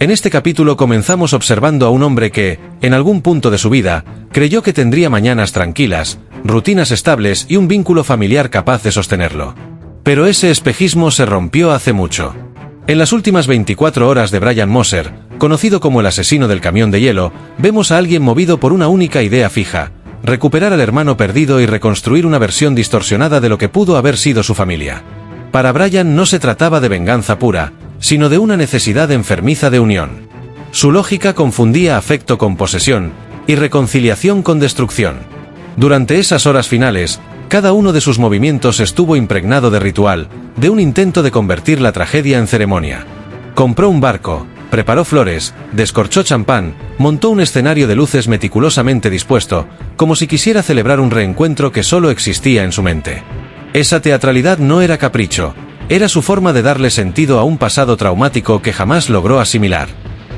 En este capítulo comenzamos observando a un hombre que, en algún punto de su vida, creyó que tendría mañanas tranquilas, rutinas estables y un vínculo familiar capaz de sostenerlo. Pero ese espejismo se rompió hace mucho. En las últimas 24 horas de Brian Moser, conocido como el asesino del camión de hielo, vemos a alguien movido por una única idea fija: recuperar al hermano perdido y reconstruir una versión distorsionada de lo que pudo haber sido su familia. Para Brian no se trataba de venganza pura, sino de una necesidad enfermiza de unión. Su lógica confundía afecto con posesión, y reconciliación con destrucción. Durante esas horas finales, cada uno de sus movimientos estuvo impregnado de ritual, de un intento de convertir la tragedia en ceremonia. Compró un barco, preparó flores, descorchó champán, montó un escenario de luces meticulosamente dispuesto, como si quisiera celebrar un reencuentro que solo existía en su mente. Esa teatralidad no era capricho, era su forma de darle sentido a un pasado traumático que jamás logró asimilar.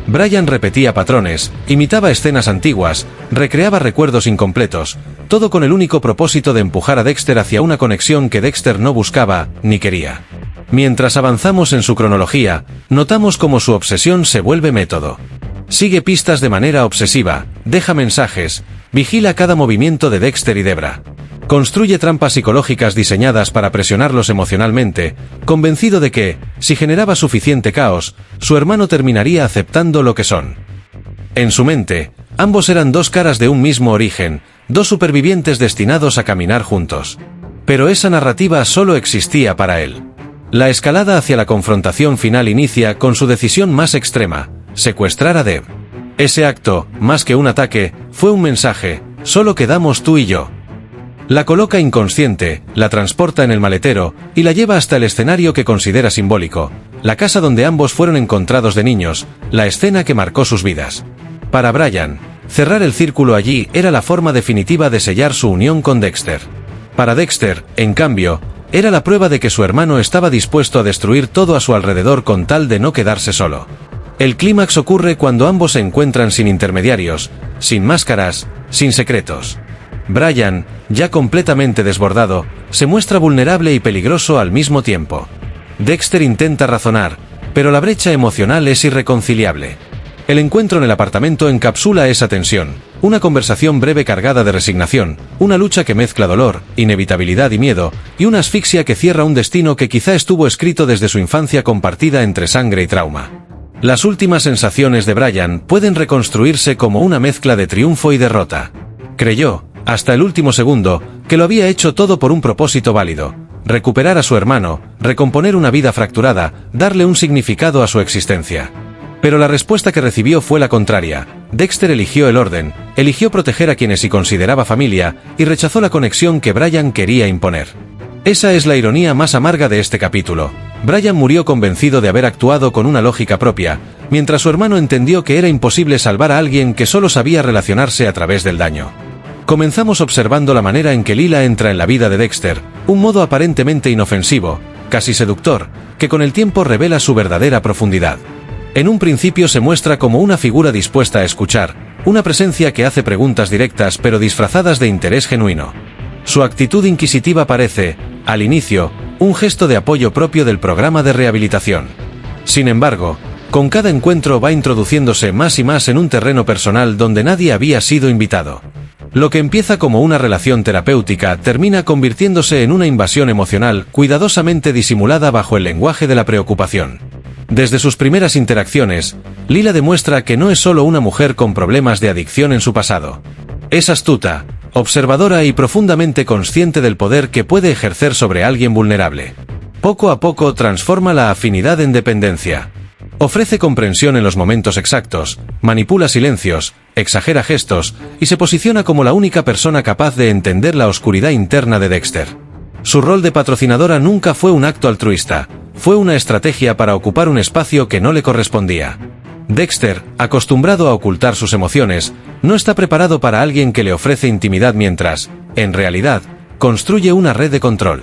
Brian repetía patrones, imitaba escenas antiguas, recreaba recuerdos incompletos, todo con el único propósito de empujar a Dexter hacia una conexión que Dexter no buscaba, ni quería. Mientras avanzamos en su cronología, notamos cómo su obsesión se vuelve método. Sigue pistas de manera obsesiva, deja mensajes, vigila cada movimiento de Dexter y Debra. Construye trampas psicológicas diseñadas para presionarlos emocionalmente, convencido de que, si generaba suficiente caos, su hermano terminaría aceptando lo que son. En su mente, ambos eran dos caras de un mismo origen, dos supervivientes destinados a caminar juntos. Pero esa narrativa solo existía para él. La escalada hacia la confrontación final inicia con su decisión más extrema: secuestrar a Deb. Ese acto, más que un ataque, fue un mensaje: solo quedamos tú y yo. La coloca inconsciente, la transporta en el maletero, y la lleva hasta el escenario que considera simbólico, la casa donde ambos fueron encontrados de niños, la escena que marcó sus vidas. Para Brian, cerrar el círculo allí era la forma definitiva de sellar su unión con Dexter. Para Dexter, en cambio, era la prueba de que su hermano estaba dispuesto a destruir todo a su alrededor con tal de no quedarse solo. El clímax ocurre cuando ambos se encuentran sin intermediarios, sin máscaras, sin secretos. Brian, ya completamente desbordado, se muestra vulnerable y peligroso al mismo tiempo. Dexter intenta razonar, pero la brecha emocional es irreconciliable. El encuentro en el apartamento encapsula esa tensión, una conversación breve cargada de resignación, una lucha que mezcla dolor, inevitabilidad y miedo, y una asfixia que cierra un destino que quizá estuvo escrito desde su infancia compartida entre sangre y trauma. Las últimas sensaciones de Brian pueden reconstruirse como una mezcla de triunfo y derrota. Creyó, hasta el último segundo, que lo había hecho todo por un propósito válido: recuperar a su hermano, recomponer una vida fracturada, darle un significado a su existencia. Pero la respuesta que recibió fue la contraria. Dexter eligió el orden, eligió proteger a quienes sí consideraba familia, y rechazó la conexión que Brian quería imponer. Esa es la ironía más amarga de este capítulo. Brian murió convencido de haber actuado con una lógica propia, mientras su hermano entendió que era imposible salvar a alguien que solo sabía relacionarse a través del daño. Comenzamos observando la manera en que Lila entra en la vida de Dexter, un modo aparentemente inofensivo, casi seductor, que con el tiempo revela su verdadera profundidad. En un principio se muestra como una figura dispuesta a escuchar, una presencia que hace preguntas directas pero disfrazadas de interés genuino. Su actitud inquisitiva parece, al inicio, un gesto de apoyo propio del programa de rehabilitación. Sin embargo, con cada encuentro va introduciéndose más y más en un terreno personal donde nadie había sido invitado. Lo que empieza como una relación terapéutica termina convirtiéndose en una invasión emocional cuidadosamente disimulada bajo el lenguaje de la preocupación. Desde sus primeras interacciones, Lila demuestra que no es solo una mujer con problemas de adicción en su pasado. Es astuta, observadora y profundamente consciente del poder que puede ejercer sobre alguien vulnerable. Poco a poco transforma la afinidad en dependencia. Ofrece comprensión en los momentos exactos, manipula silencios, exagera gestos, y se posiciona como la única persona capaz de entender la oscuridad interna de Dexter. Su rol de patrocinadora nunca fue un acto altruista, fue una estrategia para ocupar un espacio que no le correspondía. Dexter, acostumbrado a ocultar sus emociones, no está preparado para alguien que le ofrece intimidad mientras, en realidad, construye una red de control.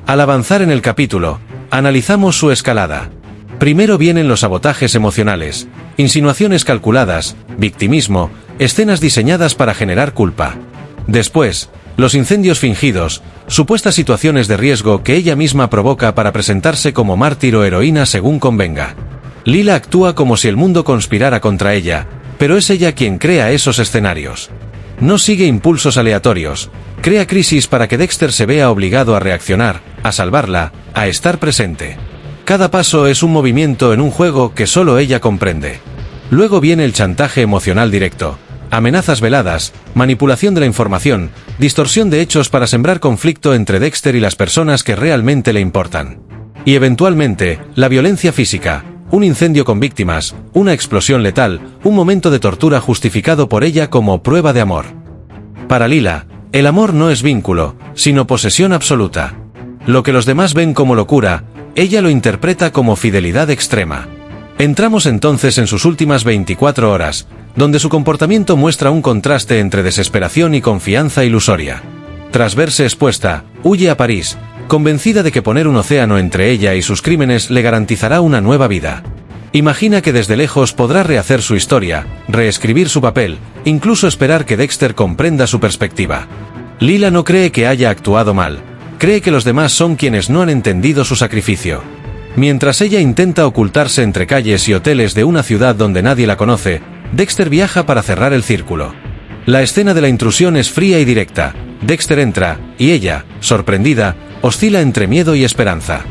Al avanzar en el capítulo, analizamos su escalada. Primero vienen los sabotajes emocionales, insinuaciones calculadas, victimismo, escenas diseñadas para generar culpa. Después, los incendios fingidos, supuestas situaciones de riesgo que ella misma provoca para presentarse como mártir o heroína según convenga. Lila actúa como si el mundo conspirara contra ella, pero es ella quien crea esos escenarios. No sigue impulsos aleatorios, crea crisis para que Dexter se vea obligado a reaccionar, a salvarla, a estar presente. Cada paso es un movimiento en un juego que solo ella comprende. Luego viene el chantaje emocional directo, amenazas veladas, manipulación de la información, distorsión de hechos para sembrar conflicto entre Dexter y las personas que realmente le importan. Y eventualmente, la violencia física, un incendio con víctimas, una explosión letal, un momento de tortura justificado por ella como prueba de amor. Para Lila, el amor no es vínculo, sino posesión absoluta. Lo que los demás ven como locura, ella lo interpreta como fidelidad extrema. Entramos entonces en sus últimas 24 horas, donde su comportamiento muestra un contraste entre desesperación y confianza ilusoria. Tras verse expuesta, huye a París, convencida de que poner un océano entre ella y sus crímenes le garantizará una nueva vida. Imagina que desde lejos podrá rehacer su historia, reescribir su papel, incluso esperar que Dexter comprenda su perspectiva. Lila no cree que haya actuado mal, cree que los demás son quienes no han entendido su sacrificio. Mientras ella intenta ocultarse entre calles y hoteles de una ciudad donde nadie la conoce, Dexter viaja para cerrar el círculo. La escena de la intrusión es fría y directa. Dexter entra, y ella, sorprendida, oscila entre miedo y esperanza.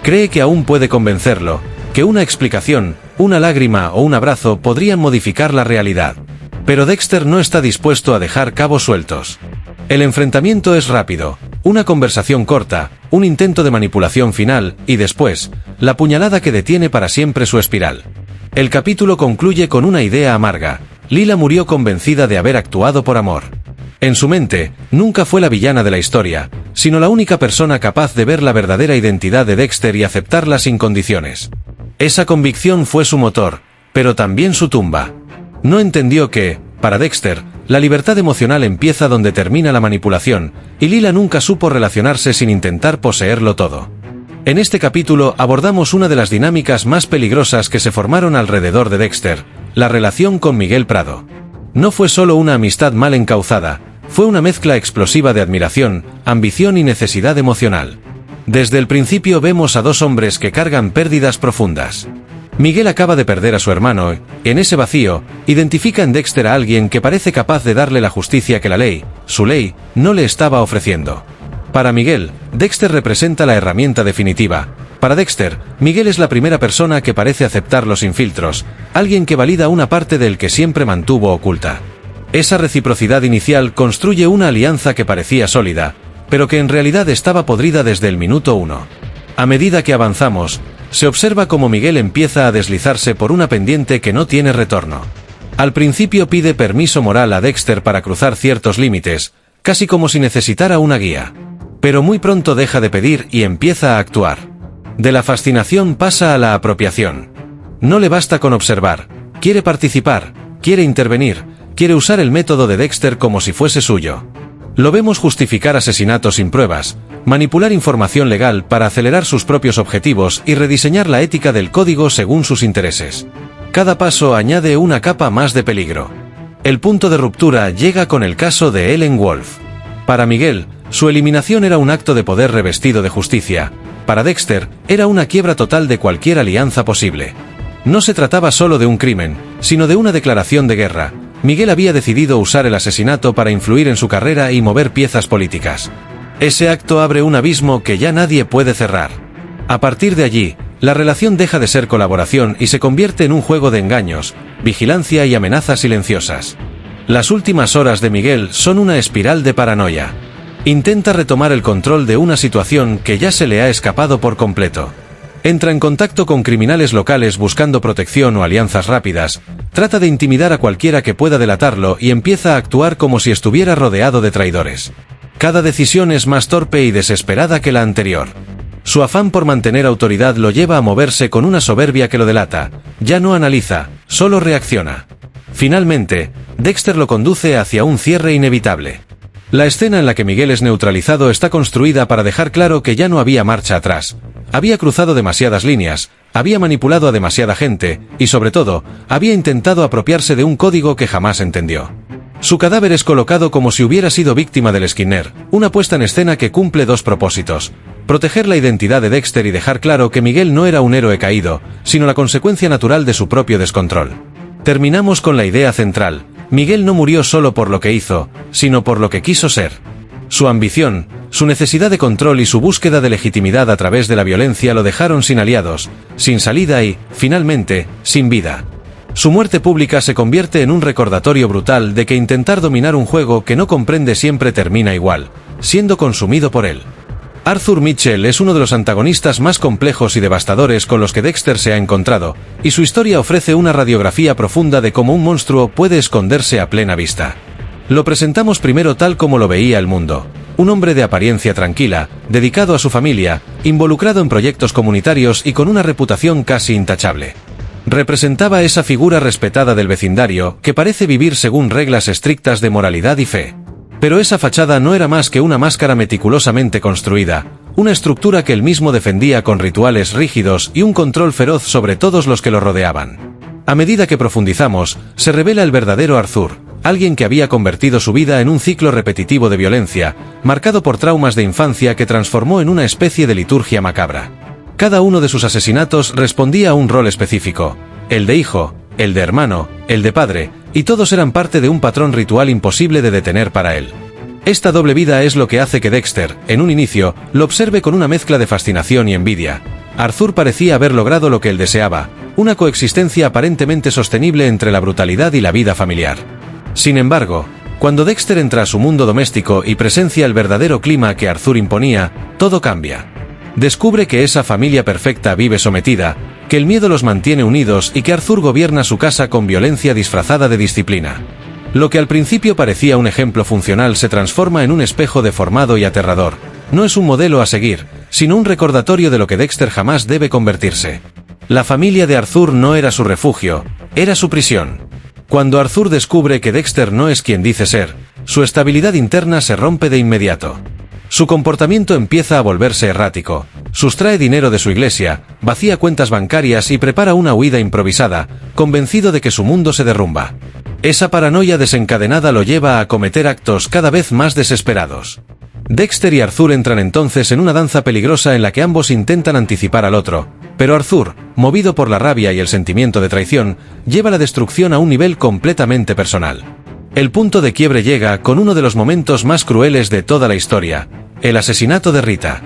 Cree que aún puede convencerlo, que una explicación, una lágrima o un abrazo podrían modificar la realidad. Pero Dexter no está dispuesto a dejar cabos sueltos. El enfrentamiento es rápido, una conversación corta, un intento de manipulación final, y después, la puñalada que detiene para siempre su espiral. El capítulo concluye con una idea amarga. Lila murió convencida de haber actuado por amor. En su mente, nunca fue la villana de la historia, sino la única persona capaz de ver la verdadera identidad de Dexter y aceptarla sin condiciones. Esa convicción fue su motor, pero también su tumba. No entendió que, para Dexter, la libertad emocional empieza donde termina la manipulación, y Lila nunca supo relacionarse sin intentar poseerlo todo. En este capítulo abordamos una de las dinámicas más peligrosas que se formaron alrededor de Dexter, la relación con Miguel Prado. No fue solo una amistad mal encauzada, fue una mezcla explosiva de admiración, ambición y necesidad emocional. Desde el principio vemos a dos hombres que cargan pérdidas profundas. Miguel acaba de perder a su hermano, y, en ese vacío, identifica en Dexter a alguien que parece capaz de darle la justicia que la ley, su ley, no le estaba ofreciendo. Para Miguel, Dexter representa la herramienta definitiva. Para Dexter, Miguel es la primera persona que parece aceptarlo sin filtros, alguien que valida una parte del que siempre mantuvo oculta. Esa reciprocidad inicial construye una alianza que parecía sólida, pero que en realidad estaba podrida desde el minuto 1. A medida que avanzamos, se observa cómo Miguel empieza a deslizarse por una pendiente que no tiene retorno. Al principio pide permiso moral a Dexter para cruzar ciertos límites, casi como si necesitara una guía. Pero muy pronto deja de pedir y empieza a actuar. De la fascinación pasa a la apropiación. No le basta con observar, quiere participar, quiere intervenir, quiere usar el método de Dexter como si fuese suyo. Lo vemos justificar asesinatos sin pruebas, manipular información legal para acelerar sus propios objetivos y rediseñar la ética del código según sus intereses. Cada paso añade una capa más de peligro. El punto de ruptura llega con el caso de Ellen Wolf. Para Miguel, su eliminación era un acto de poder revestido de justicia. Para Dexter, era una quiebra total de cualquier alianza posible. No se trataba solo de un crimen, sino de una declaración de guerra. Miguel había decidido usar el asesinato para influir en su carrera y mover piezas políticas. Ese acto abre un abismo que ya nadie puede cerrar. A partir de allí, la relación deja de ser colaboración y se convierte en un juego de engaños, vigilancia y amenazas silenciosas. Las últimas horas de Miguel son una espiral de paranoia. Intenta retomar el control de una situación que ya se le ha escapado por completo. Entra en contacto con criminales locales buscando protección o alianzas rápidas, trata de intimidar a cualquiera que pueda delatarlo y empieza a actuar como si estuviera rodeado de traidores. Cada decisión es más torpe y desesperada que la anterior. Su afán por mantener autoridad lo lleva a moverse con una soberbia que lo delata, ya no analiza, solo reacciona. Finalmente, Dexter lo conduce hacia un cierre inevitable. La escena en la que Miguel es neutralizado está construida para dejar claro que ya no había marcha atrás. Había cruzado demasiadas líneas, había manipulado a demasiada gente, y sobre todo, había intentado apropiarse de un código que jamás entendió. Su cadáver es colocado como si hubiera sido víctima del Skinner, una puesta en escena que cumple dos propósitos: proteger la identidad de Dexter y dejar claro que Miguel no era un héroe caído, sino la consecuencia natural de su propio descontrol. Terminamos con la idea central: Miguel no murió solo por lo que hizo, sino por lo que quiso ser. Su ambición, su necesidad de control y su búsqueda de legitimidad a través de la violencia lo dejaron sin aliados, sin salida y, finalmente, sin vida. Su muerte pública se convierte en un recordatorio brutal de que intentar dominar un juego que no comprende siempre termina igual, siendo consumido por él. Arthur Mitchell es uno de los antagonistas más complejos y devastadores con los que Dexter se ha encontrado, y su historia ofrece una radiografía profunda de cómo un monstruo puede esconderse a plena vista. Lo presentamos primero tal como lo veía el mundo: un hombre de apariencia tranquila, dedicado a su familia, involucrado en proyectos comunitarios y con una reputación casi intachable. Representaba esa figura respetada del vecindario que parece vivir según reglas estrictas de moralidad y fe. Pero esa fachada no era más que una máscara meticulosamente construida, una estructura que él mismo defendía con rituales rígidos y un control feroz sobre todos los que lo rodeaban. A medida que profundizamos, se revela el verdadero Arthur, alguien que había convertido su vida en un ciclo repetitivo de violencia, marcado por traumas de infancia que transformó en una especie de liturgia macabra. Cada uno de sus asesinatos respondía a un rol específico: el de hijo, el de hermano, el de padre, y todos eran parte de un patrón ritual imposible de detener para él. Esta doble vida es lo que hace que Dexter, en un inicio, lo observe con una mezcla de fascinación y envidia. Arthur parecía haber logrado lo que él deseaba: una coexistencia aparentemente sostenible entre la brutalidad y la vida familiar. Sin embargo, cuando Dexter entra a su mundo doméstico y presencia el verdadero clima que Arthur imponía, todo cambia. Descubre que esa familia perfecta vive sometida, que el miedo los mantiene unidos y que Arthur gobierna su casa con violencia disfrazada de disciplina. Lo que al principio parecía un ejemplo funcional se transforma en un espejo deformado y aterrador. No es un modelo a seguir, sino un recordatorio de lo que Dexter jamás debe convertirse. La familia de Arthur no era su refugio, era su prisión. Cuando Arthur descubre que Dexter no es quien dice ser, su estabilidad interna se rompe de inmediato. Su comportamiento empieza a volverse errático, sustrae dinero de su iglesia, vacía cuentas bancarias y prepara una huida improvisada, convencido de que su mundo se derrumba. Esa paranoia desencadenada lo lleva a cometer actos cada vez más desesperados. Dexter y Arthur entran entonces en una danza peligrosa en la que ambos intentan anticipar al otro, pero Arthur, movido por la rabia y el sentimiento de traición, lleva la destrucción a un nivel completamente personal. El punto de quiebre llega con uno de los momentos más crueles de toda la historia: el asesinato de Rita.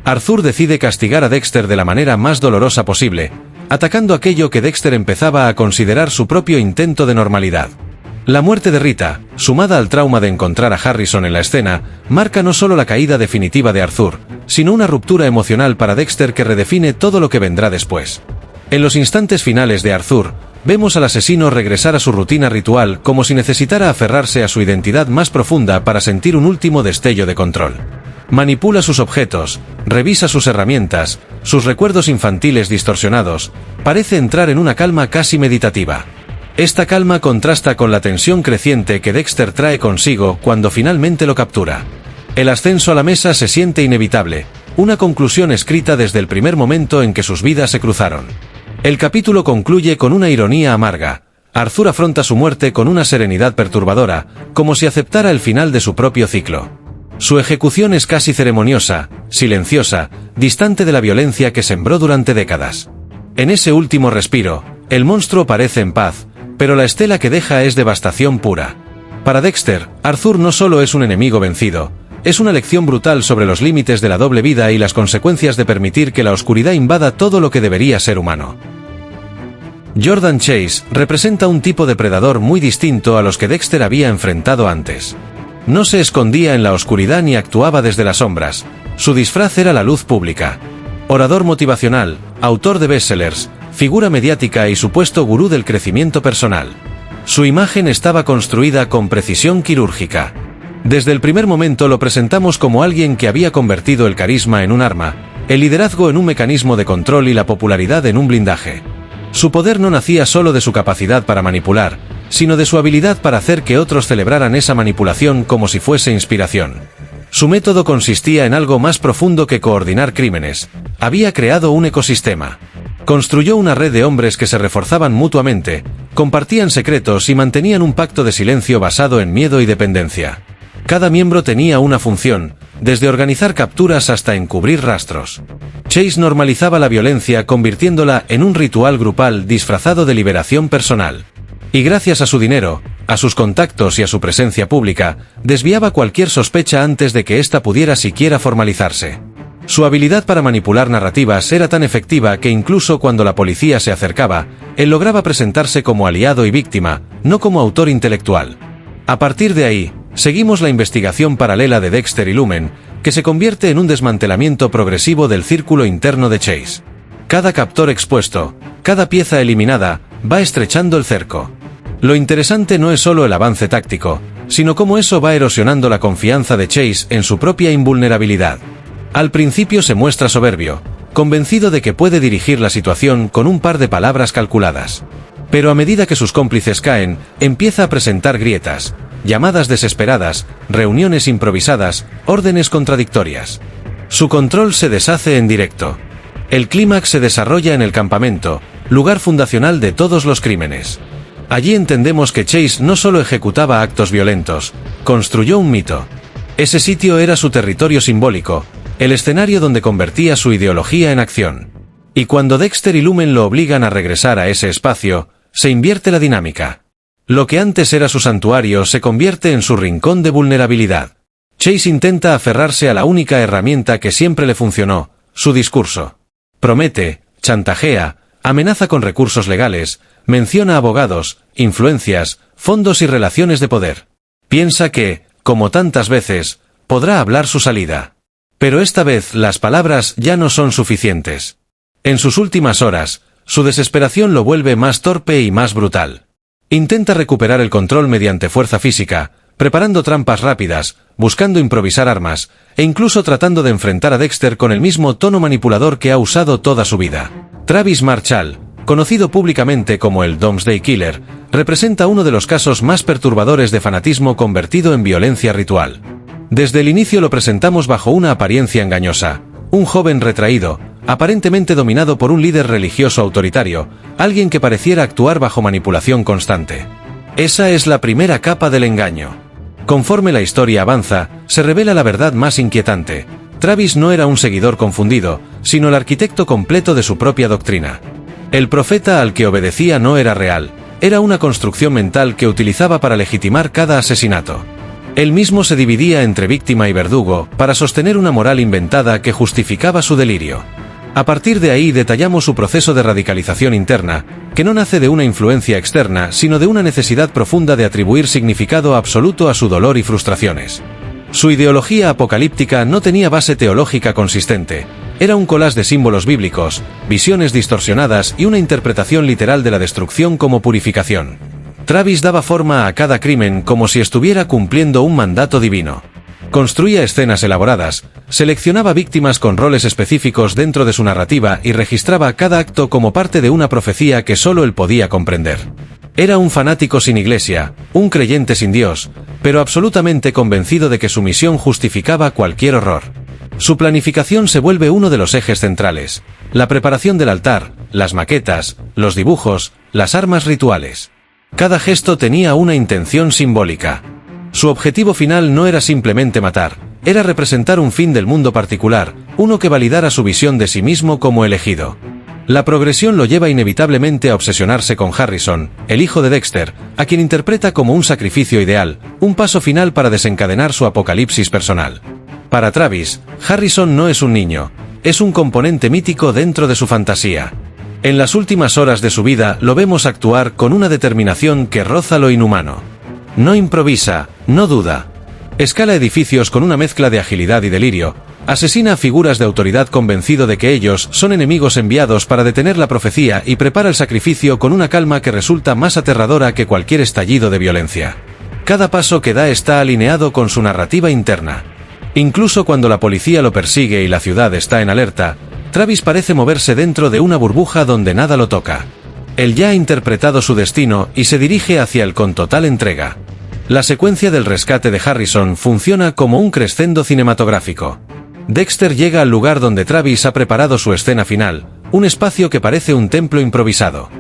Arthur decide castigar a Dexter de la manera más dolorosa posible, atacando aquello que Dexter empezaba a considerar su propio intento de normalidad. La muerte de Rita, sumada al trauma de encontrar a Harrison en la escena, marca no solo la caída definitiva de Arthur, sino una ruptura emocional para Dexter que redefine todo lo que vendrá después. En los instantes finales de Arthur, vemos al asesino regresar a su rutina ritual como si necesitara aferrarse a su identidad más profunda para sentir un último destello de control. Manipula sus objetos, revisa sus herramientas, sus recuerdos infantiles distorsionados, parece entrar en una calma casi meditativa. Esta calma contrasta con la tensión creciente que Dexter trae consigo cuando finalmente lo captura. El ascenso a la mesa se siente inevitable, una conclusión escrita desde el primer momento en que sus vidas se cruzaron. El capítulo concluye con una ironía amarga. Arthur afronta su muerte con una serenidad perturbadora, como si aceptara el final de su propio ciclo. Su ejecución es casi ceremoniosa, silenciosa, distante de la violencia que sembró durante décadas. En ese último respiro, el monstruo parece en paz, pero la estela que deja es devastación pura. Para Dexter, Arthur no solo es un enemigo vencido, es una lección brutal sobre los límites de la doble vida y las consecuencias de permitir que la oscuridad invada todo lo que debería ser humano. Jordan Chase representa un tipo de predador muy distinto a los que Dexter había enfrentado antes. No se escondía en la oscuridad ni actuaba desde las sombras, su disfraz era la luz pública. Orador motivacional, autor de bestsellers, figura mediática y supuesto gurú del crecimiento personal. Su imagen estaba construida con precisión quirúrgica. Desde el primer momento lo presentamos como alguien que había convertido el carisma en un arma, el liderazgo en un mecanismo de control y la popularidad en un blindaje. Su poder no nacía solo de su capacidad para manipular, sino de su habilidad para hacer que otros celebraran esa manipulación como si fuese inspiración. Su método consistía en algo más profundo que coordinar crímenes. Había creado un ecosistema. Construyó una red de hombres que se reforzaban mutuamente, compartían secretos y mantenían un pacto de silencio basado en miedo y dependencia. Cada miembro tenía una función, desde organizar capturas hasta encubrir rastros. Chase normalizaba la violencia convirtiéndola en un ritual grupal disfrazado de liberación personal. Y gracias a su dinero, a sus contactos y a su presencia pública, desviaba cualquier sospecha antes de que ésta pudiera siquiera formalizarse. Su habilidad para manipular narrativas era tan efectiva que incluso cuando la policía se acercaba, él lograba presentarse como aliado y víctima, no como autor intelectual. A partir de ahí, seguimos la investigación paralela de Dexter y Lumen, que se convierte en un desmantelamiento progresivo del círculo interno de Chase. Cada captor expuesto, cada pieza eliminada, va estrechando el cerco. Lo interesante no es solo el avance táctico, sino cómo eso va erosionando la confianza de Chase en su propia invulnerabilidad. Al principio se muestra soberbio, convencido de que puede dirigir la situación con un par de palabras calculadas. Pero a medida que sus cómplices caen, empieza a presentar grietas, llamadas desesperadas, reuniones improvisadas, órdenes contradictorias. Su control se deshace en directo. El clímax se desarrolla en el campamento, lugar fundacional de todos los crímenes. Allí entendemos que Chase no solo ejecutaba actos violentos, construyó un mito. Ese sitio era su territorio simbólico, el escenario donde convertía su ideología en acción. Y cuando Dexter y Lumen lo obligan a regresar a ese espacio, se invierte la dinámica. Lo que antes era su santuario se convierte en su rincón de vulnerabilidad. Chase intenta aferrarse a la única herramienta que siempre le funcionó, su discurso. Promete, chantajea, amenaza con recursos legales, menciona abogados, influencias, fondos y relaciones de poder. Piensa que, como tantas veces, podrá hablar su salida. Pero esta vez las palabras ya no son suficientes. En sus últimas horas, su desesperación lo vuelve más torpe y más brutal. Intenta recuperar el control mediante fuerza física, preparando trampas rápidas, buscando improvisar armas, e incluso tratando de enfrentar a Dexter con el mismo tono manipulador que ha usado toda su vida. Travis Marshall, conocido públicamente como el Doomsday Killer, representa uno de los casos más perturbadores de fanatismo convertido en violencia ritual. Desde el inicio lo presentamos bajo una apariencia engañosa, un joven retraído, aparentemente dominado por un líder religioso autoritario, alguien que pareciera actuar bajo manipulación constante. Esa es la primera capa del engaño. Conforme la historia avanza, se revela la verdad más inquietante. Travis no era un seguidor confundido, sino el arquitecto completo de su propia doctrina. El profeta al que obedecía no era real, era una construcción mental que utilizaba para legitimar cada asesinato. Él mismo se dividía entre víctima y verdugo, para sostener una moral inventada que justificaba su delirio. A partir de ahí detallamos su proceso de radicalización interna, que no nace de una influencia externa, sino de una necesidad profunda de atribuir significado absoluto a su dolor y frustraciones. Su ideología apocalíptica no tenía base teológica consistente, era un collage de símbolos bíblicos, visiones distorsionadas y una interpretación literal de la destrucción como purificación. Travis daba forma a cada crimen como si estuviera cumpliendo un mandato divino. Construía escenas elaboradas, seleccionaba víctimas con roles específicos dentro de su narrativa y registraba cada acto como parte de una profecía que solo él podía comprender. Era un fanático sin iglesia, un creyente sin Dios, pero absolutamente convencido de que su misión justificaba cualquier horror. Su planificación se vuelve uno de los ejes centrales: la preparación del altar, las maquetas, los dibujos, las armas rituales. Cada gesto tenía una intención simbólica. Su objetivo final no era simplemente matar, era representar un fin del mundo particular, uno que validara su visión de sí mismo como elegido. La progresión lo lleva inevitablemente a obsesionarse con Harrison, el hijo de Dexter, a quien interpreta como un sacrificio ideal, un paso final para desencadenar su apocalipsis personal. Para Travis, Harrison no es un niño, es un componente mítico dentro de su fantasía. En las últimas horas de su vida lo vemos actuar con una determinación que roza lo inhumano. No improvisa, no duda. Escala edificios con una mezcla de agilidad y delirio, asesina a figuras de autoridad convencido de que ellos son enemigos enviados para detener la profecía y prepara el sacrificio con una calma que resulta más aterradora que cualquier estallido de violencia. Cada paso que da está alineado con su narrativa interna. Incluso cuando la policía lo persigue y la ciudad está en alerta, Travis parece moverse dentro de una burbuja donde nada lo toca. Él ya ha interpretado su destino y se dirige hacia él con total entrega. La secuencia del rescate de Harrison funciona como un crescendo cinematográfico. Dexter llega al lugar donde Travis ha preparado su escena final, un espacio que parece un templo improvisado.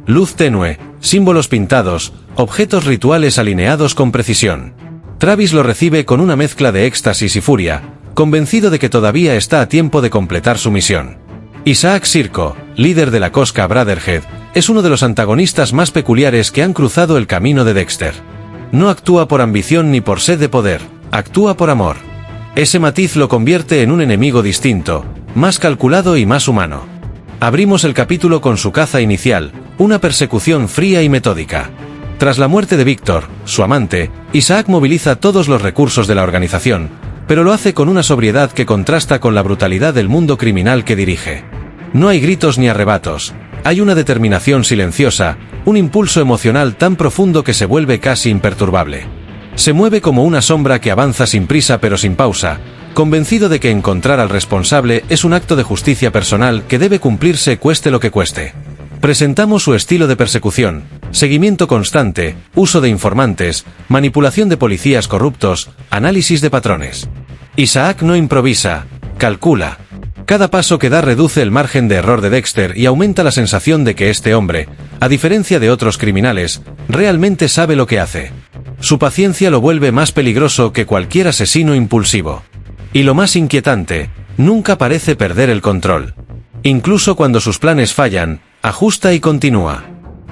Luz tenue, símbolos pintados, objetos rituales alineados con precisión. Travis lo recibe con una mezcla de éxtasis y furia, convencido de que todavía está a tiempo de completar su misión. Isaac Sirko, líder de la Cosca Brotherhood, es uno de los antagonistas más peculiares que han cruzado el camino de Dexter. No actúa por ambición ni por sed de poder, actúa por amor. Ese matiz lo convierte en un enemigo distinto, más calculado y más humano. Abrimos el capítulo con su caza inicial, una persecución fría y metódica. Tras la muerte de Victor, su amante, Isaac moviliza todos los recursos de la organización, pero lo hace con una sobriedad que contrasta con la brutalidad del mundo criminal que dirige. No hay gritos ni arrebatos, hay una determinación silenciosa, un impulso emocional tan profundo que se vuelve casi imperturbable. Se mueve como una sombra que avanza sin prisa pero sin pausa, convencido de que encontrar al responsable es un acto de justicia personal que debe cumplirse cueste lo que cueste. Presentamos su estilo de persecución, seguimiento constante, uso de informantes, manipulación de policías corruptos, análisis de patrones. Isaac no improvisa, calcula. Cada paso que da reduce el margen de error de Dexter y aumenta la sensación de que este hombre, a diferencia de otros criminales, realmente sabe lo que hace. Su paciencia lo vuelve más peligroso que cualquier asesino impulsivo. Y lo más inquietante, nunca parece perder el control. Incluso cuando sus planes fallan, ajusta y continúa.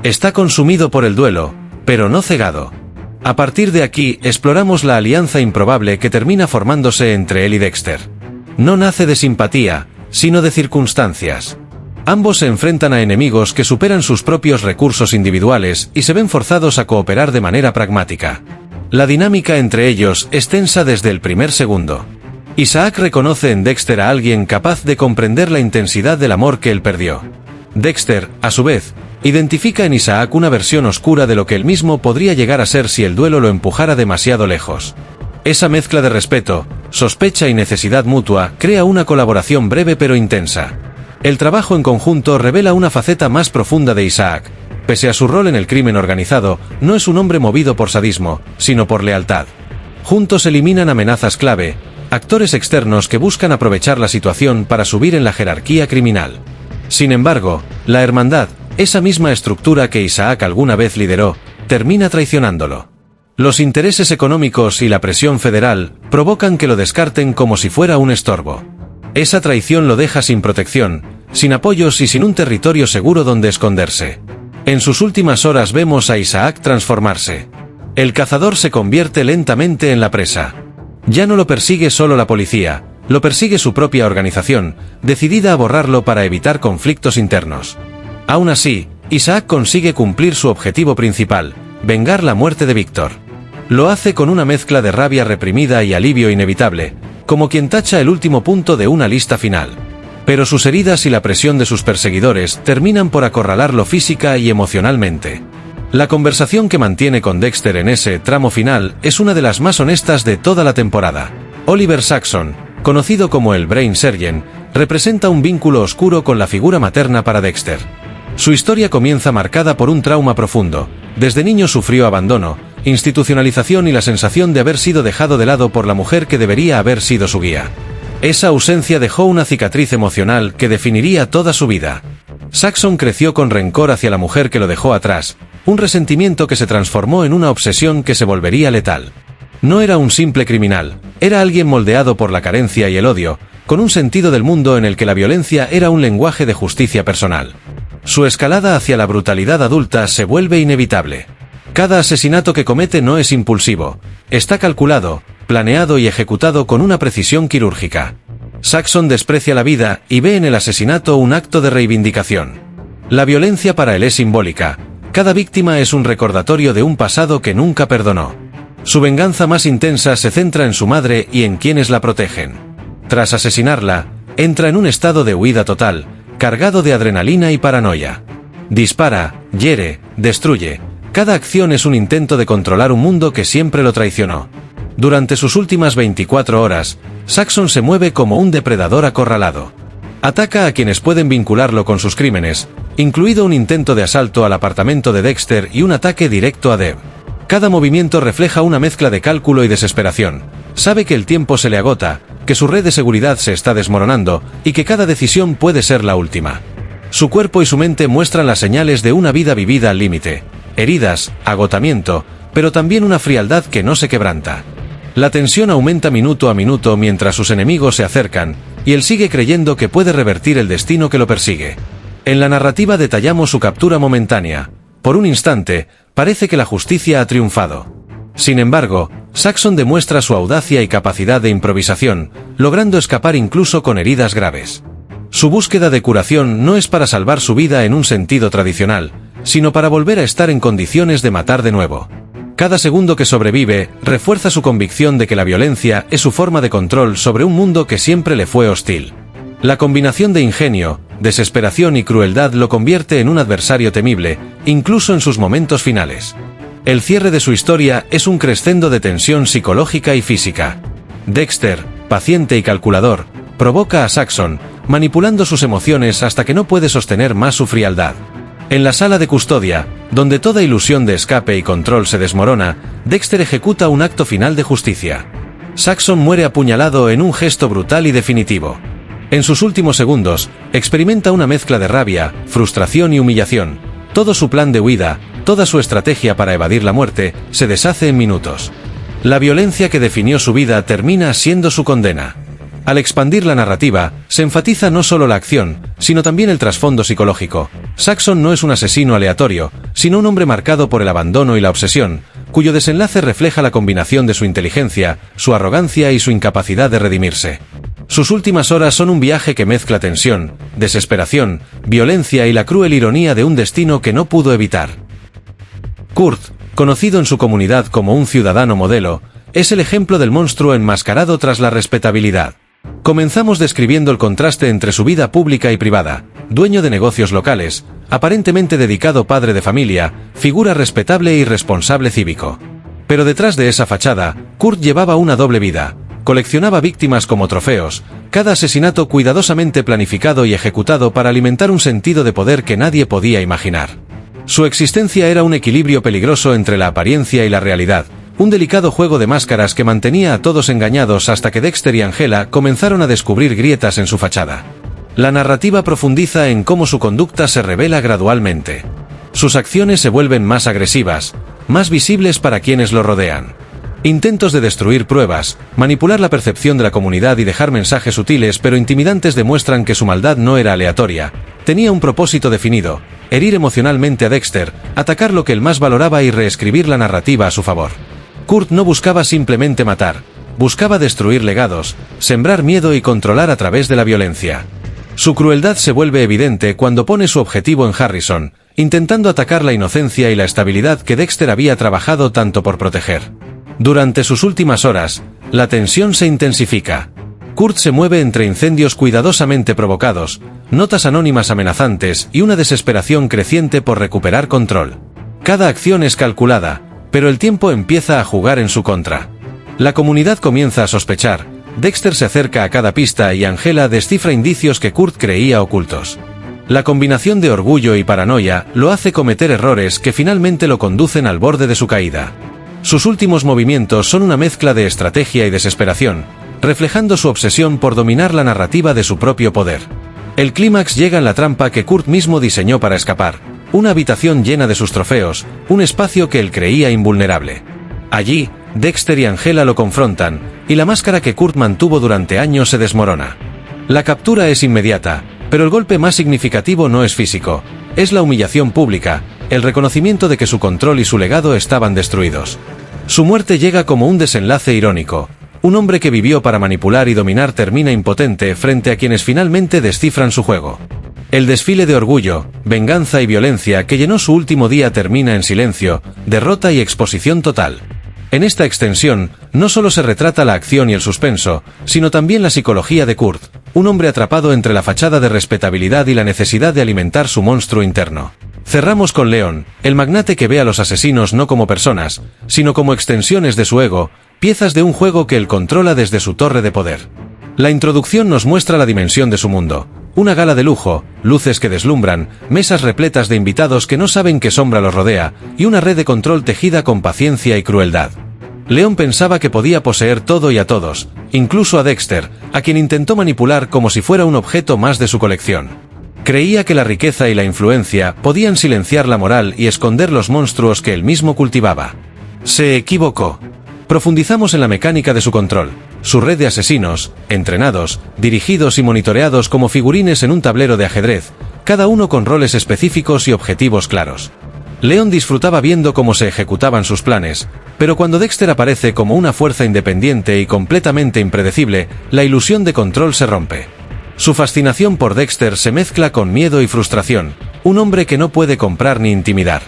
Está consumido por el duelo, pero no cegado. A partir de aquí exploramos la alianza improbable que termina formándose entre él y Dexter. No nace de simpatía, sino de circunstancias. Ambos se enfrentan a enemigos que superan sus propios recursos individuales y se ven forzados a cooperar de manera pragmática. La dinámica entre ellos es tensa desde el primer segundo. Isaac reconoce en Dexter a alguien capaz de comprender la intensidad del amor que él perdió. Dexter, a su vez, identifica en Isaac una versión oscura de lo que él mismo podría llegar a ser si el duelo lo empujara demasiado lejos. Esa mezcla de respeto, sospecha y necesidad mutua crea una colaboración breve pero intensa. El trabajo en conjunto revela una faceta más profunda de Isaac. Pese a su rol en el crimen organizado, no es un hombre movido por sadismo, sino por lealtad. Juntos eliminan amenazas clave, actores externos que buscan aprovechar la situación para subir en la jerarquía criminal. Sin embargo, la hermandad, esa misma estructura que Isaac alguna vez lideró, termina traicionándolo. Los intereses económicos y la presión federal provocan que lo descarten como si fuera un estorbo. Esa traición lo deja sin protección, sin apoyos y sin un territorio seguro donde esconderse. En sus últimas horas vemos a Isaac transformarse. El cazador se convierte lentamente en la presa. Ya no lo persigue solo la policía, lo persigue su propia organización, decidida a borrarlo para evitar conflictos internos. Aún así, Isaac consigue cumplir su objetivo principal, vengar la muerte de Victor. Lo hace con una mezcla de rabia reprimida y alivio inevitable, como quien tacha el último punto de una lista final. Pero sus heridas y la presión de sus perseguidores terminan por acorralarlo física y emocionalmente. La conversación que mantiene con Dexter en ese tramo final es una de las más honestas de toda la temporada. Oliver Saxon, conocido como el Brain Surgeon, representa un vínculo oscuro con la figura materna para Dexter. Su historia comienza marcada por un trauma profundo. Desde niño sufrió abandono, institucionalización y la sensación de haber sido dejado de lado por la mujer que debería haber sido su guía. Esa ausencia dejó una cicatriz emocional que definiría toda su vida. Saxon creció con rencor hacia la mujer que lo dejó atrás, un resentimiento que se transformó en una obsesión que se volvería letal. No era un simple criminal, era alguien moldeado por la carencia y el odio, con un sentido del mundo en el que la violencia era un lenguaje de justicia personal. Su escalada hacia la brutalidad adulta se vuelve inevitable. Cada asesinato que comete no es impulsivo, está calculado, planeado y ejecutado con una precisión quirúrgica. Saxon desprecia la vida y ve en el asesinato un acto de reivindicación. La violencia para él es simbólica, cada víctima es un recordatorio de un pasado que nunca perdonó. Su venganza más intensa se centra en su madre y en quienes la protegen. Tras asesinarla, entra en un estado de huida total, cargado de adrenalina y paranoia. Dispara, hiere, destruye. Cada acción es un intento de controlar un mundo que siempre lo traicionó. Durante sus últimas 24 horas, Saxon se mueve como un depredador acorralado. Ataca a quienes pueden vincularlo con sus crímenes, incluido un intento de asalto al apartamento de Dexter y un ataque directo a Deb. Cada movimiento refleja una mezcla de cálculo y desesperación. Sabe que el tiempo se le agota, que su red de seguridad se está desmoronando y que cada decisión puede ser la última. Su cuerpo y su mente muestran las señales de una vida vivida al límite. Heridas, agotamiento, pero también una frialdad que no se quebranta. La tensión aumenta minuto a minuto mientras sus enemigos se acercan, y él sigue creyendo que puede revertir el destino que lo persigue. En la narrativa detallamos su captura momentánea. Por un instante, parece que la justicia ha triunfado. Sin embargo, Saxon demuestra su audacia y capacidad de improvisación, logrando escapar incluso con heridas graves. Su búsqueda de curación no es para salvar su vida en un sentido tradicional, sino para volver a estar en condiciones de matar de nuevo. Cada segundo que sobrevive refuerza su convicción de que la violencia es su forma de control sobre un mundo que siempre le fue hostil. La combinación de ingenio, desesperación y crueldad lo convierte en un adversario temible, incluso en sus momentos finales. El cierre de su historia es un crescendo de tensión psicológica y física. Dexter, paciente y calculador, provoca a Saxon, manipulando sus emociones hasta que no puede sostener más su frialdad. En la sala de custodia, donde toda ilusión de escape y control se desmorona, Dexter ejecuta un acto final de justicia. Saxon muere apuñalado en un gesto brutal y definitivo. En sus últimos segundos, experimenta una mezcla de rabia, frustración y humillación. Todo su plan de huida, toda su estrategia para evadir la muerte, se deshace en minutos. La violencia que definió su vida termina siendo su condena. Al expandir la narrativa, se enfatiza no solo la acción, sino también el trasfondo psicológico. Saxon no es un asesino aleatorio, sino un hombre marcado por el abandono y la obsesión, cuyo desenlace refleja la combinación de su inteligencia, su arrogancia y su incapacidad de redimirse. Sus últimas horas son un viaje que mezcla tensión, desesperación, violencia y la cruel ironía de un destino que no pudo evitar. Kurt, conocido en su comunidad como un ciudadano modelo, es el ejemplo del monstruo enmascarado tras la respetabilidad. Comenzamos describiendo el contraste entre su vida pública y privada, dueño de negocios locales, aparentemente dedicado padre de familia, figura respetable y responsable cívico. Pero detrás de esa fachada, Kurt llevaba una doble vida. Coleccionaba víctimas como trofeos, cada asesinato cuidadosamente planificado y ejecutado para alimentar un sentido de poder que nadie podía imaginar. Su existencia era un equilibrio peligroso entre la apariencia y la realidad, un delicado juego de máscaras que mantenía a todos engañados hasta que Dexter y Angela comenzaron a descubrir grietas en su fachada. La narrativa profundiza en cómo su conducta se revela gradualmente. Sus acciones se vuelven más agresivas, más visibles para quienes lo rodean. Intentos de destruir pruebas, manipular la percepción de la comunidad y dejar mensajes sutiles pero intimidantes demuestran que su maldad no era aleatoria, tenía un propósito definido: herir emocionalmente a Dexter, atacar lo que él más valoraba y reescribir la narrativa a su favor. Kurt no buscaba simplemente matar, buscaba destruir legados, sembrar miedo y controlar a través de la violencia. Su crueldad se vuelve evidente cuando pone su objetivo en Harrison, intentando atacar la inocencia y la estabilidad que Dexter había trabajado tanto por proteger. Durante sus últimas horas, la tensión se intensifica. Kurt se mueve entre incendios cuidadosamente provocados, notas anónimas amenazantes y una desesperación creciente por recuperar control. Cada acción es calculada, pero el tiempo empieza a jugar en su contra. La comunidad comienza a sospechar, Dexter se acerca a cada pista y Angela descifra indicios que Kurt creía ocultos. La combinación de orgullo y paranoia lo hace cometer errores que finalmente lo conducen al borde de su caída. Sus últimos movimientos son una mezcla de estrategia y desesperación, reflejando su obsesión por dominar la narrativa de su propio poder. El clímax llega en la trampa que Kurt mismo diseñó para escapar, una habitación llena de sus trofeos, un espacio que él creía invulnerable. Allí, Dexter y Angela lo confrontan, y la máscara que Kurt mantuvo durante años se desmorona. La captura es inmediata, pero el golpe más significativo no es físico, es la humillación pública, el reconocimiento de que su control y su legado estaban destruidos. Su muerte llega como un desenlace irónico. Un hombre que vivió para manipular y dominar termina impotente frente a quienes finalmente descifran su juego. El desfile de orgullo, venganza y violencia que llenó su último día termina en silencio, derrota y exposición total. En esta extensión, no solo se retrata la acción y el suspenso, sino también la psicología de Kurt, un hombre atrapado entre la fachada de respetabilidad y la necesidad de alimentar su monstruo interno. Cerramos con Leon, el magnate que ve a los asesinos no como personas, sino como extensiones de su ego, piezas de un juego que él controla desde su torre de poder. La introducción nos muestra la dimensión de su mundo, Una gala de lujo, luces que deslumbran, mesas repletas de invitados que no saben qué sombra los rodea, y una red de control tejida con paciencia y crueldad. Leon pensaba que podía poseer todo y a todos, incluso a Dexter, a quien intentó manipular como si fuera un objeto más de su colección. Creía que la riqueza y la influencia podían silenciar la moral y esconder los monstruos que él mismo cultivaba. Se equivocó. Profundizamos en la mecánica de su control, su red de asesinos, entrenados, dirigidos y monitoreados como figurines en un tablero de ajedrez, cada uno con roles específicos y objetivos claros. Leon disfrutaba viendo cómo se ejecutaban sus planes, pero cuando Dexter aparece como una fuerza independiente y completamente impredecible, la ilusión de control se rompe. Su fascinación por Dexter se mezcla con miedo y frustración, un hombre que no puede comprar ni intimidar.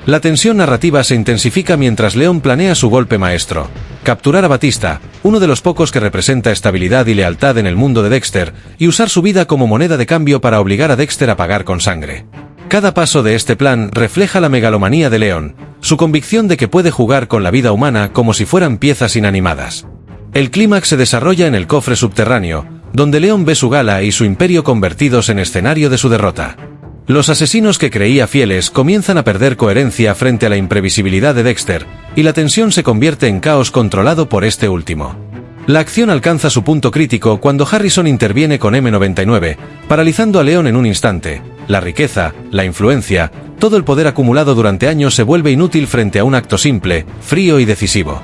La tensión narrativa se intensifica mientras Leon planea su golpe maestro: capturar a Batista, uno de los pocos que representa estabilidad y lealtad en el mundo de Dexter, y usar su vida como moneda de cambio para obligar a Dexter a pagar con sangre. Cada paso de este plan refleja la megalomanía de Leon, su convicción de que puede jugar con la vida humana como si fueran piezas inanimadas. El clímax se desarrolla en el cofre subterráneo, donde Leon ve su gala y su imperio convertidos en escenario de su derrota. Los asesinos que creía fieles comienzan a perder coherencia frente a la imprevisibilidad de Dexter, y la tensión se convierte en caos controlado por este último. La acción alcanza su punto crítico cuando Harrison interviene con M99, paralizando a Leon en un instante. La riqueza, la influencia, todo el poder acumulado durante años se vuelve inútil frente a un acto simple, frío y decisivo.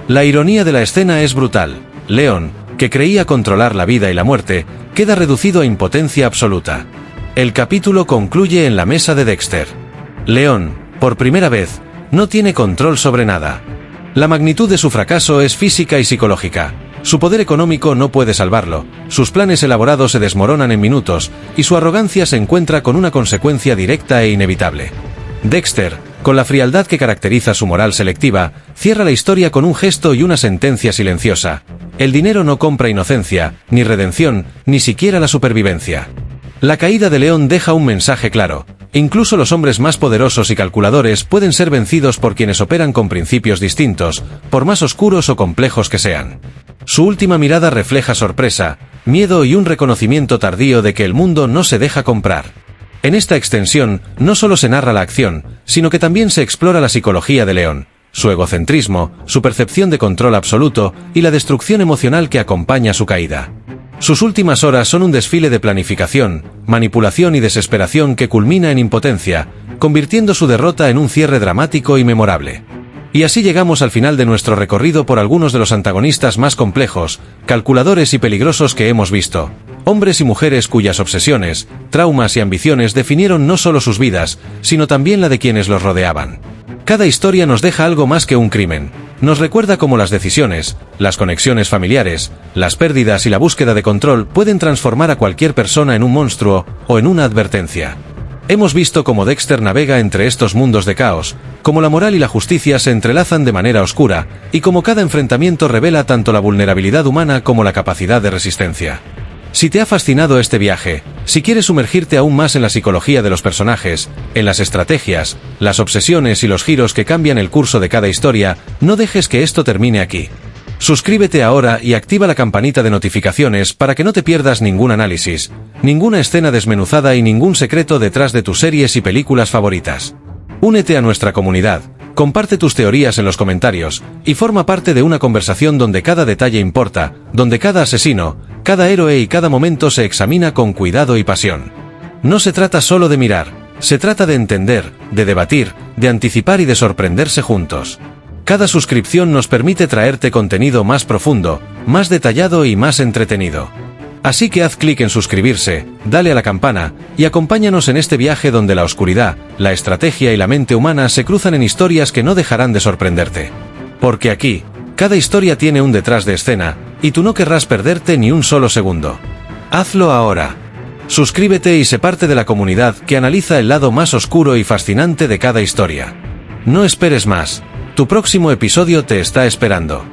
La ironía de la escena es brutal. Leon, que creía controlar la vida y la muerte, queda reducido a impotencia absoluta. El capítulo concluye en la mesa de Dexter. Leon, por primera vez, no tiene control sobre nada. La magnitud de su fracaso es física y psicológica. Su poder económico no puede salvarlo, sus planes elaborados se desmoronan en minutos, y su arrogancia se encuentra con una consecuencia directa e inevitable. Dexter, con la frialdad que caracteriza su moral selectiva, cierra la historia con un gesto y una sentencia silenciosa: el dinero no compra inocencia, ni redención, ni siquiera la supervivencia. La caída de Leon deja un mensaje claro: incluso los hombres más poderosos y calculadores pueden ser vencidos por quienes operan con principios distintos, por más oscuros o complejos que sean. Su última mirada refleja sorpresa, miedo y un reconocimiento tardío de que el mundo no se deja comprar. En esta extensión, no solo se narra la acción, sino que también se explora la psicología de Leon, su egocentrismo, su percepción de control absoluto y la destrucción emocional que acompaña su caída. Sus últimas horas son un desfile de planificación, manipulación y desesperación que culmina en impotencia, convirtiendo su derrota en un cierre dramático y memorable. Y así llegamos al final de nuestro recorrido por algunos de los antagonistas más complejos, calculadores y peligrosos que hemos visto. Hombres y mujeres cuyas obsesiones, traumas y ambiciones definieron no solo sus vidas, sino también la de quienes los rodeaban. Cada historia nos deja algo más que un crimen. Nos recuerda cómo las decisiones, las conexiones familiares, las pérdidas y la búsqueda de control pueden transformar a cualquier persona en un monstruo o en una advertencia. Hemos visto cómo Dexter navega entre estos mundos de caos, cómo la moral y la justicia se entrelazan de manera oscura, y cómo cada enfrentamiento revela tanto la vulnerabilidad humana como la capacidad de resistencia. Si te ha fascinado este viaje, si quieres sumergirte aún más en la psicología de los personajes, en las estrategias, las obsesiones y los giros que cambian el curso de cada historia, no dejes que esto termine aquí. Suscríbete ahora y activa la campanita de notificaciones para que no te pierdas ningún análisis, ninguna escena desmenuzada y ningún secreto detrás de tus series y películas favoritas. Únete a nuestra comunidad, comparte tus teorías en los comentarios, y forma parte de una conversación donde cada detalle importa, donde cada asesino, cada héroe y cada momento se examina con cuidado y pasión. No se trata solo de mirar, se trata de entender, de debatir, de anticipar y de sorprenderse juntos. Cada suscripción nos permite traerte contenido más profundo, más detallado y más entretenido. Así que haz clic en suscribirse, dale a la campana, y acompáñanos en este viaje donde la oscuridad, la estrategia y la mente humana se cruzan en historias que no dejarán de sorprenderte. Porque aquí, cada historia tiene un detrás de escena, y tú no querrás perderte ni un solo segundo. Hazlo ahora. Suscríbete y sé parte de la comunidad que analiza el lado más oscuro y fascinante de cada historia. No esperes más. Tu próximo episodio te está esperando.